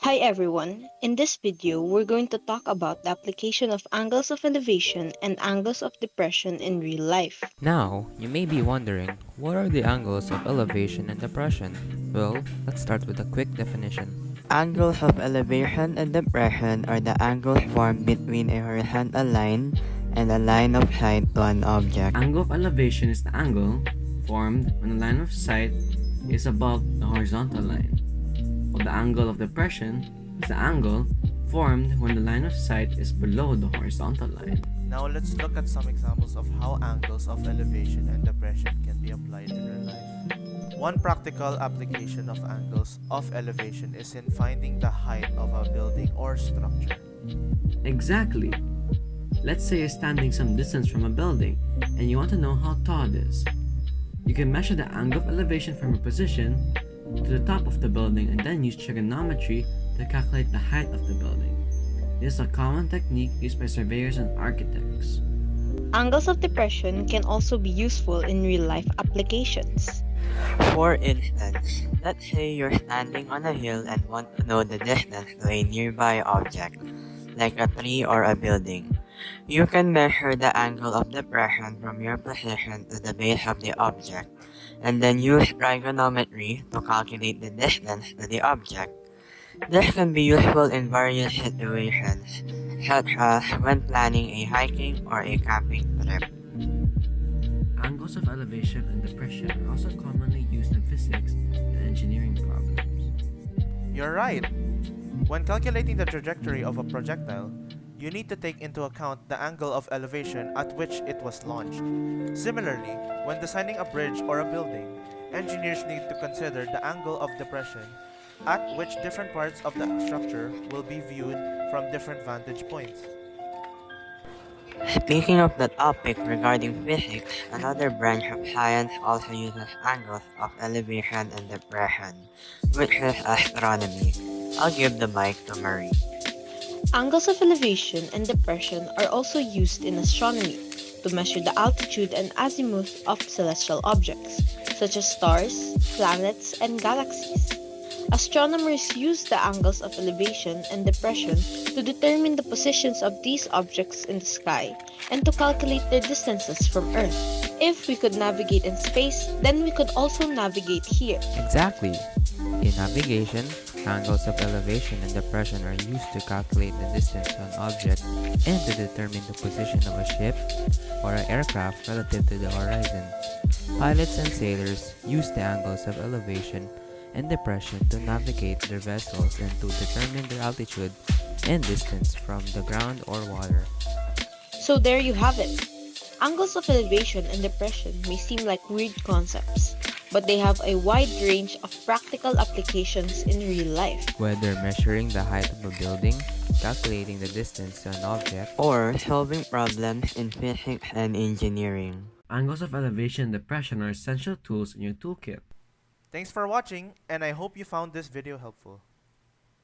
Hi everyone, in this video we're going to talk about the application of angles of elevation and angles of depression in real life. Now, you may be wondering, what are the angles of elevation and depression? Well, let's start with a quick definition. Angles of elevation and depression are the angles formed between a horizontal line and a line of sight to an object. Angle of elevation is the angle formed when the line of sight is above the horizontal line, while the angle of depression is the angle formed when the line of sight is below the horizontal line. Now let's look at some examples of how angles of elevation and depression can be applied in real life. One practical application of angles of elevation is in finding the height of a building or structure. Exactly. Let's say you're standing some distance from a building and you want to know how tall it is. You can measure the angle of elevation from your position to the top of the building and then use trigonometry to calculate the height of the building. This is a common technique used by surveyors and architects. Angles of depression can also be useful in real life applications. For instance, let's say you're standing on a hill and want to know the distance to a nearby object, like a tree or a building. You can measure the angle of depression from your position to the base of the object, and then use trigonometry to calculate the distance to the object. This can be useful in various situations, such as when planning a hiking or a camping trip. Angles of elevation and depression are also commonly used in physics and engineering problems. You're right! When calculating the trajectory of a projectile, you need to take into account the angle of elevation at which it was launched. Similarly, when designing a bridge or a building, engineers need to consider the angle of depression at which different parts of the structure will be viewed from different vantage points. Speaking of the topic regarding physics, another branch of science also uses angles of elevation and depression, which is astronomy. I'll give the mic to Marie. Angles of elevation and depression are also used in astronomy to measure the altitude and azimuth of celestial objects, such as stars, planets, and galaxies. Astronomers use the angles of elevation and depression to determine the positions of these objects in the sky and to calculate their distances from Earth. If we could navigate in space, then we could also navigate here. Exactly. In navigation, angles of elevation and depression are used to calculate the distance to an object and to determine the position of a ship or an aircraft relative to the horizon. Pilots and sailors use the angles of elevation and depression to navigate their vessels and to determine their altitude and distance from the ground or water. So there you have it. Angles of elevation and depression may seem like weird concepts, but they have a wide range of practical applications in real life. Whether measuring the height of a building, calculating the distance to an object, Or solving problems in physics and engineering. Angles of elevation and depression are essential tools in your toolkit. Thanks for watching, and I hope you found this video helpful.